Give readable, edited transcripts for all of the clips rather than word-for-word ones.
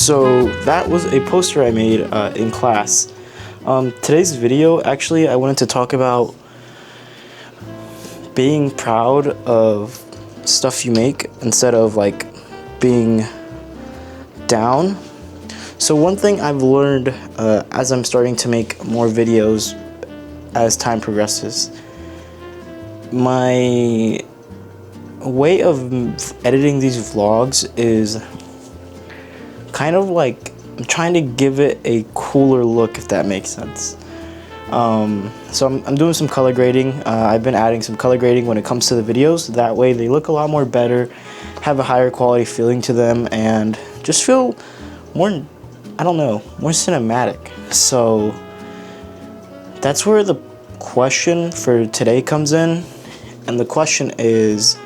So that was a poster I made in class. Today's video, actually, I wanted to talk about being proud of stuff you make instead of like being down. So one thing I've learned as I'm starting to make more videos as time progresses, my way of editing these vlogs is kind of like I'm trying to give it a cooler look, if that makes sense. So I'm doing some color grading. I've been adding some color grading when it comes to the videos. That way they look a lot more better, have a higher quality feeling to them, and just feel more, I don't know, more cinematic. So that's where the question for today comes in. And the question is,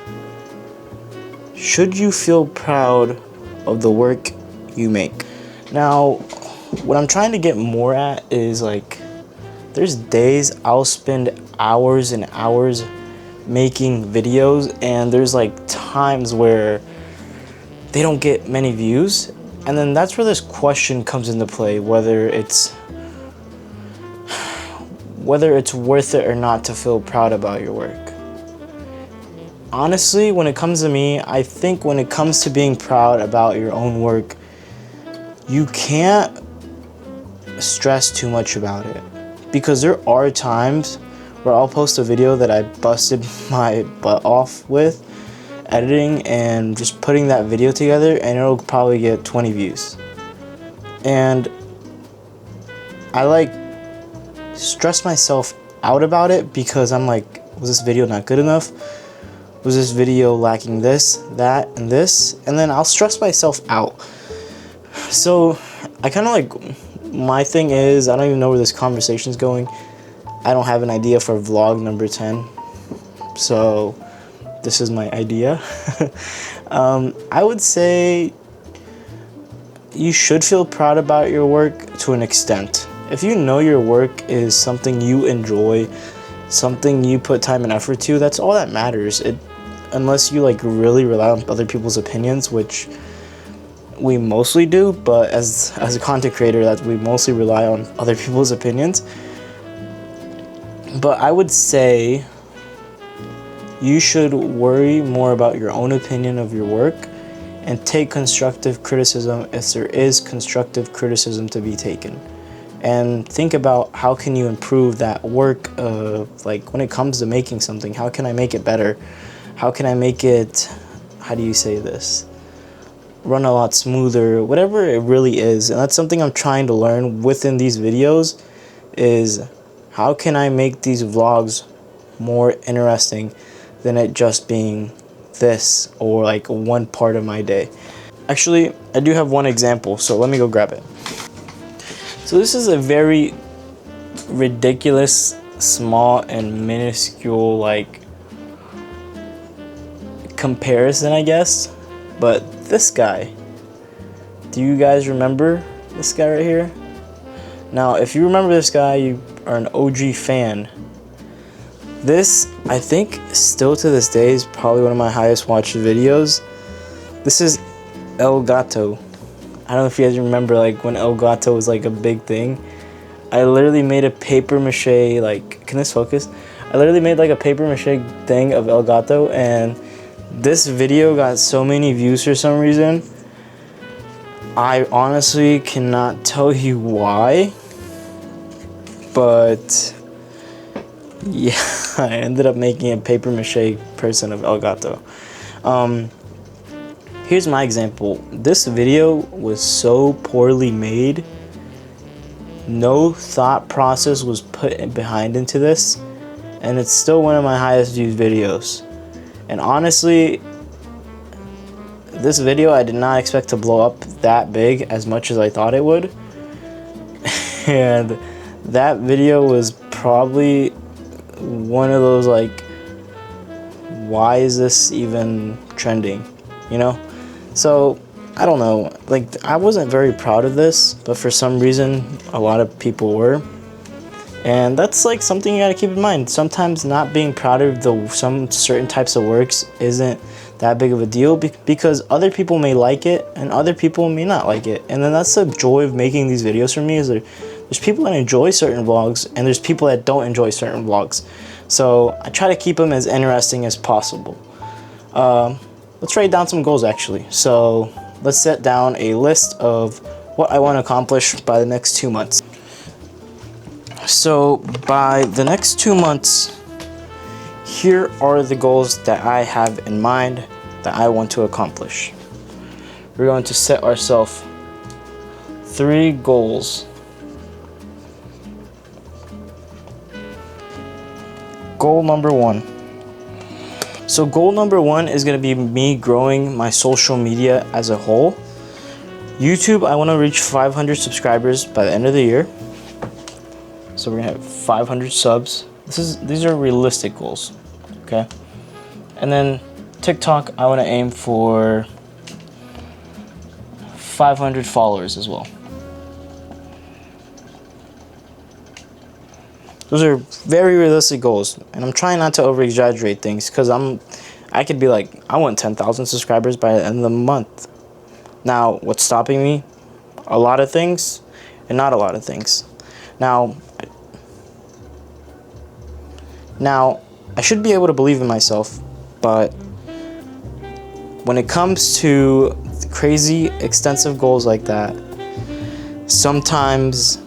should you feel proud of the work you make? Now, what I'm trying to get more at is like, there's days I'll spend hours and hours making videos, and there's like times where they don't get many views, and then that's where this question comes into play, whether it's worth it or not to feel proud about your work. Honestly, when it comes to me, I think when it comes to being proud about your own work, you can't stress too much about it, because there are times where I'll post a video that I busted my butt off with editing and just putting that video together, and it'll probably get 20 views. And I like stress myself out about it because I'm like, was this video not good enough? Was this video lacking this, that, and this? And then I'll stress myself out. So I kind of like, my thing is, I don't even know where this conversation is going. I don't have an idea for vlog number 10. So this is my idea. I would say you should feel proud about your work to an extent. If you know your work is something you enjoy, something you put time and effort to, that's all that matters. Unless you like really rely on other people's opinions, which we mostly do, but as a content creator, that we mostly rely on other people's opinions. But I would say you should worry more about your own opinion of your work and take constructive criticism if there is constructive criticism to be taken. And think about how can you improve that work, like when it comes to making something, how can I make it better? How can I make it, how do you say this? Run a lot smoother, whatever it really is. And that's something I'm trying to learn within these videos, is how can I make these vlogs more interesting than it just being this or like one part of my day. Actually, I do have one example, so let me go grab it. So this is a very ridiculous, small and minuscule like comparison, I guess. But this guy, do you guys remember this guy right here? Now, if you remember this guy, you are an OG fan. This, I think, still to this day is probably one of my highest watched videos. This is Elgato. I don't know if you guys remember like when Elgato was like a big thing. I literally made a paper mache, like, can this focus? I literally made like a paper mache thing of Elgato, and this video got so many views for some reason. I honestly cannot tell you why, but yeah, I ended up making a paper mache person of Elgato. Here's my example. This video was so poorly made. No thought process was put behind into this, and it's still one of my highest viewed videos. And honestly, this video I did not expect to blow up that big as much as I thought it would. And that video was probably one of those like, why is this even trending, you know? So I don't know, like, I wasn't very proud of this, but for some reason a lot of people were. And that's like something you gotta keep in mind. Sometimes not being proud of some certain types of works isn't that big of a deal because other people may like it and other people may not like it. And then that's the joy of making these videos for me, is there's people that enjoy certain vlogs and there's people that don't enjoy certain vlogs. So I try to keep them as interesting as possible. Let's write down some goals actually. So let's set down a list of what I want to accomplish by the next 2 months. So by the next 2 months, here are the goals that I have in mind that I want to accomplish. We're going to set ourselves 3 goals. Goal number 1. So goal number 1 is going to be me growing my social media as a whole. YouTube, I want to reach 500 subscribers by the end of the year. So we're going to have 500 subs. These are realistic goals, okay? And then TikTok, I want to aim for 500 followers as well. Those are very realistic goals, and I'm trying not to over-exaggerate things because I could be like, I want 10,000 subscribers by the end of the month. Now, what's stopping me? A lot of things and not a lot of things. Now, I should be able to believe in myself, but when it comes to crazy, extensive goals like that, sometimes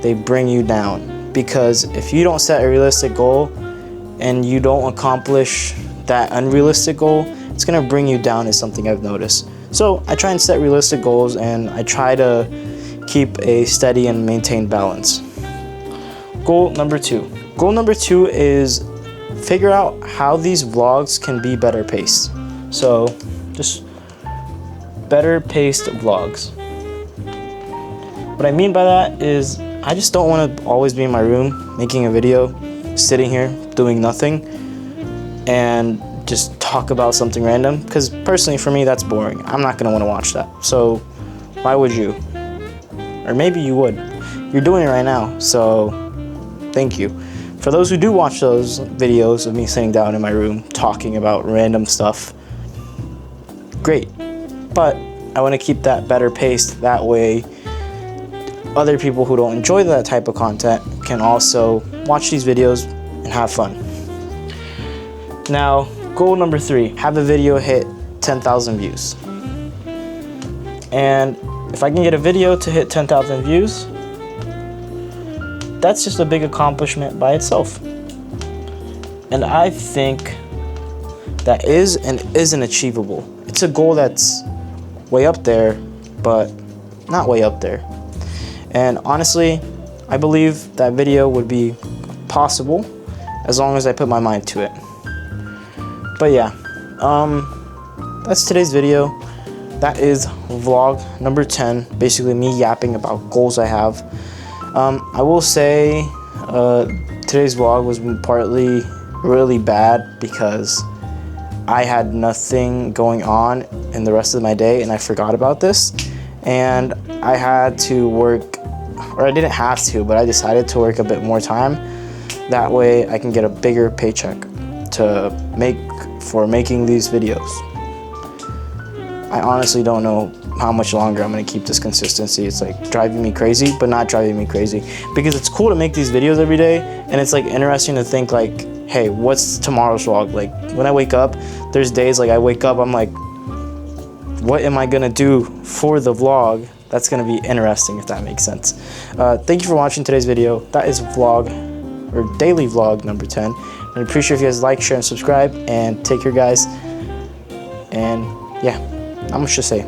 they bring you down, because if you don't set a realistic goal and you don't accomplish that unrealistic goal, it's gonna bring you down, is something I've noticed. So I try and set realistic goals, and I try to keep a steady and maintained balance. Goal number 2. Goal number 2 is figure out how these vlogs can be better paced. So just better paced vlogs. What I mean by that is I just don't want to always be in my room making a video, sitting here doing nothing, and just talk about something random, because personally for me that's boring. I'm not going to want to watch that. So why would you? Or maybe you would. You're doing it right now, so thank you. For those who do watch those videos of me sitting down in my room talking about random stuff, great. But I want to keep that better paced, that way other people who don't enjoy that type of content can also watch these videos and have fun. Now, goal number 3, have a video hit 10,000 views. And if I can get a video to hit 10,000 views, that's just a big accomplishment by itself. And I think that is and isn't achievable. It's a goal that's way up there, but not way up there. And honestly, I believe that video would be possible as long as I put my mind to it. But yeah, that's today's video. That is vlog number 10, basically me yapping about goals I have. I will say today's vlog was partly really bad because I had nothing going on in the rest of my day and I forgot about this, and I had to work, or I didn't have to, but I decided to work a bit more time. That way I can get a bigger paycheck to make for making these videos. I honestly don't know how much longer I'm gonna keep this consistency. It's like driving me crazy, but not driving me crazy, because it's cool to make these videos every day, and it's like interesting to think like, hey, what's tomorrow's vlog? Like when I wake up, there's days like I wake up, I'm like, what am I gonna do for the vlog? That's gonna be interesting, if that makes sense. Thank you for watching today's video. That is vlog, or daily vlog number 10. I appreciate if you guys like, share, and subscribe, and take care, guys. And yeah, not much to say.